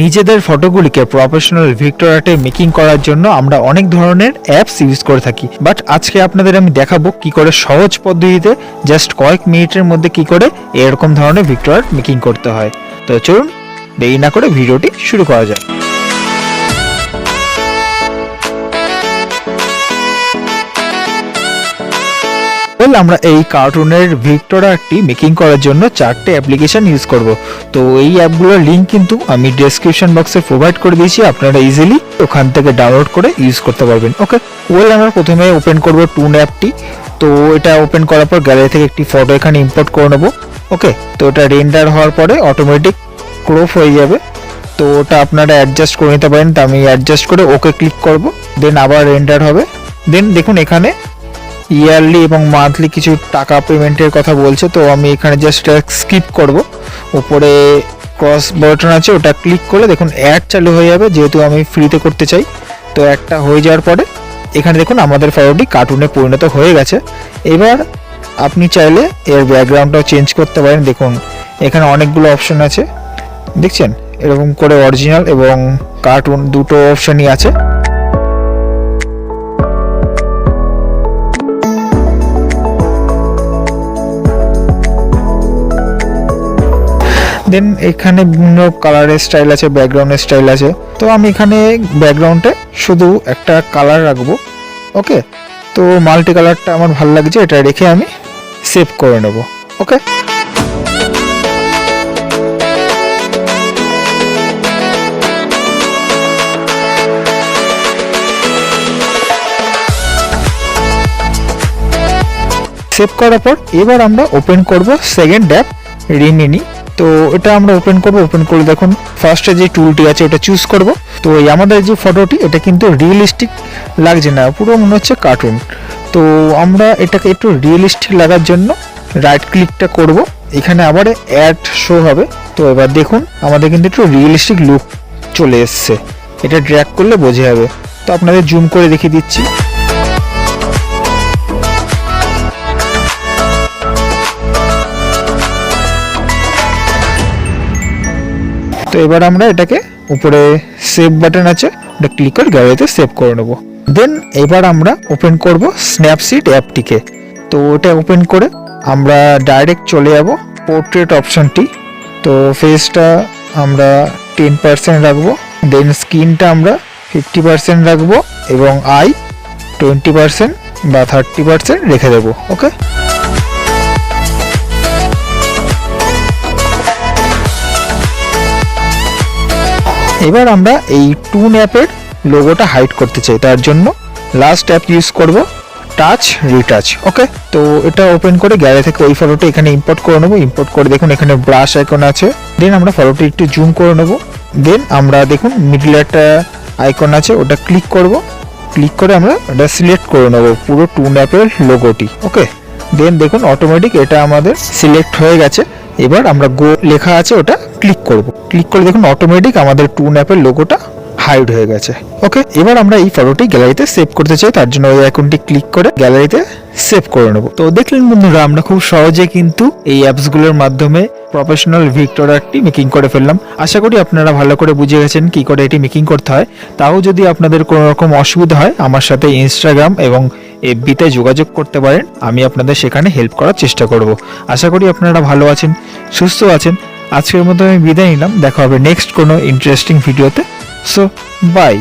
নিজেদের ফটোগুলিকে professional Victor আর্টে making করার জন্য আমরা অনেক ধরনের অ্যাপস ইউজ করে থাকি, বাট আজকে আপনাদের আমি দেখাবো কি করে সহজ পদ্ধতিতে জাস্ট কয়েক মিনিটের মধ্যে কি করে এরকম ধরনের ভিক্টর আর্ট মেকিং করতে হয়। তো চলুন দেরি না করে ভিডিওটি শুরু করা যাক। আমরা এই কার্টুনের ভিক্টর আর্টটি মেকিং করার জন্য 4টে অ্যাপ্লিকেশন ইউজ করব। তো এই অ্যাপগুলোর লিঙ্ক কিন্তু আমি ডেসক্রিপশন বক্সে প্রোভাইড করে দিয়েছি, আপনারা ইজিলি ওখান থেকে ডাউনলোড করে ইউজ করতে পারবেন। ওকে, আমরা প্রথমে ওপেন করব টুন অ্যাপটি। তো এটা ওপেন করার পর গ্যালারি থেকে একটি ফটো এখানে ইম্পোর্ট করে নেব। ওকে, তো এটা রেন্ডার হওয়ার পরে অটোমেটিক ক্রপ হয়ে যাবে। তো ওটা আপনারা অ্যাডজাস্ট করে নিতে পারেন। তো আমি অ্যাডজাস্ট করে ওকে ক্লিক করব, দেন আবার রেন্ডার হবে। দেন দেখুন এখানে ইয়ারলি এবং মান্থলি কিছু টাকা পেমেন্টের কথা বলছে, তো আমি এখানে জাস্ট স্কিপ করব। উপরে ক্রস বাটন আছে, ওটা ক্লিক করলে দেখুন অ্যাড চালু হয়ে যাবে, যেহেতু আমি ফ্রিতে করতে চাই। তো একটা হয়ে যাওয়ার পরে এখানে দেখুন আমাদের ফটোটি কার্টুনে পরিণত হয়ে গেছে। এবার আপনি চাইলে এর ব্যাকগ্রাউন্ডটাও চেঞ্জ করতে পারেন। দেখুন এখানে অনেকগুলো অপশন আছে, দেখছেন এরকম করে অরিজিনাল এবং কার্টুন দুটো অপশনই আছে। দেন এখানে বিভিন্ন কালারের স্টাইল আছে, ব্যাকগ্রাউন্ডের স্টাইল আছে। তো আমি এখানে ব্যাকগ্রাউন্ডে শুধু একটা কালার রাখবো। ওকে, তো মাল্টি কালারটা আমার ভালো লাগছে, এটা রেখে আমি সেভ করে নেব। ওকে, সেভ করার পর এবার আমরা ওপেন করব সেকেন্ড অ্যাপ রিমিনি। তো এটা আমরা ওপেন করে দেখুন ফার্স্টে যে টুলটি আছে ওটা চুজ করব। তো এই আমাদের যে ফটোটি এটা কিন্তু রিয়েলিস্টিক লাগছে না, পুরো মনে হচ্ছে কার্টুন। তো আমরা এটাকে একটু রিয়েলিস্টিক লাগার জন্য রাইট ক্লিকটা করব, এখানে আবার অ্যাড শো হবে। তো এবার দেখুন আমাদের কিন্তু একটু রিয়েলিস্টিক লুক চলে এসছে, এটা ড্র্যাগ করলে বোঝা যাবে। তো আপনাদের জুম করে দেখিয়ে দিচ্ছি। তো এবার আমরা এটাকে উপরে সেভ বাটন আছে, এটা ক্লিক করে গ্যালারিতে সেভ করে নেব। দেন এবার আমরা ওপেন করব স্ন্যাপসিড অ্যাপটিকে। তো ওটা ওপেন করে আমরা ডাইরেক্ট চলে যাব পোর্ট্রেট অপশনটি। তো ফেসটা আমরা 10% রাখবো, দেন স্কিনটা আমরা 50% রাখবো এবং আই 20% বা 30% রেখে দেবো। ওকে, এবার আমরা এই টুন অ্যাপের লোগোটা হাইড করতে চাই, তার জন্য লাস্ট অ্যাপ ইউজ করব টাচ রিটাচ। ওকে, তো এটা ওপেন করে গ্যালারি থেকে ওই ফটোটা এখানে ইম্পোর্ট করে নেবো। ইম্পোর্ট করে দেখুন এখানে ব্রাশ আইকন আছে, দেন আমরা ফটোটি একটু জুম করে নেব। দেন আমরা দেখুন মিডলে একটা আইকন আছে, ওটা ক্লিক করব। ক্লিক করে আমরা এটা সিলেক্ট করে নেব পুরো টুন অ্যাপের লোগোটি। ওকে, দেন দেখুন অটোমেটিক এটা আমাদের সিলেক্ট হয়ে গেছে। এবার আমরা গো লেখা আছে ওটা ক্লিক করব। ক্লিক করে দেখুন অটোমেটিক আমাদের টুন অ্যাপের লোগোটা হাইড হয়ে গেছে। ওকে, এবার আমরা এই ফটোটি গ্যালারিতে সেভ করতে চাই, তার জন্য ওই আইকনটি ক্লিক করে গ্যালারিতে সেভ করে নেব। তো দেখলেন বন্ধুরা, আমরা খুব সহজে কিন্তু এই অ্যাপসগুলোর মাধ্যমে প্রফেশনাল ভিক্টর আর্টটি মেকিং করে ফেললাম। আশা করি আপনারা ভালো করে বুঝে গেছেন কি করে এটি মেকিং করতে হয়। তাও যদি আপনাদের কোনো রকম অসুবিধা হয় আমার সাথে ইনস্টাগ্রাম এবং এফবিতে যোগাযোগ করতে পারেন, আমি আপনাদের সেখানে হেল্প করার চেষ্টা করব। আশা করি আপনারা ভালো আছেন, সুস্থ আছেন। আজকের মতো আমি বিদায় নিলাম, দেখা হবে নেক্সট কোনো ইন্টারেস্টিং ভিডিওতে। So by.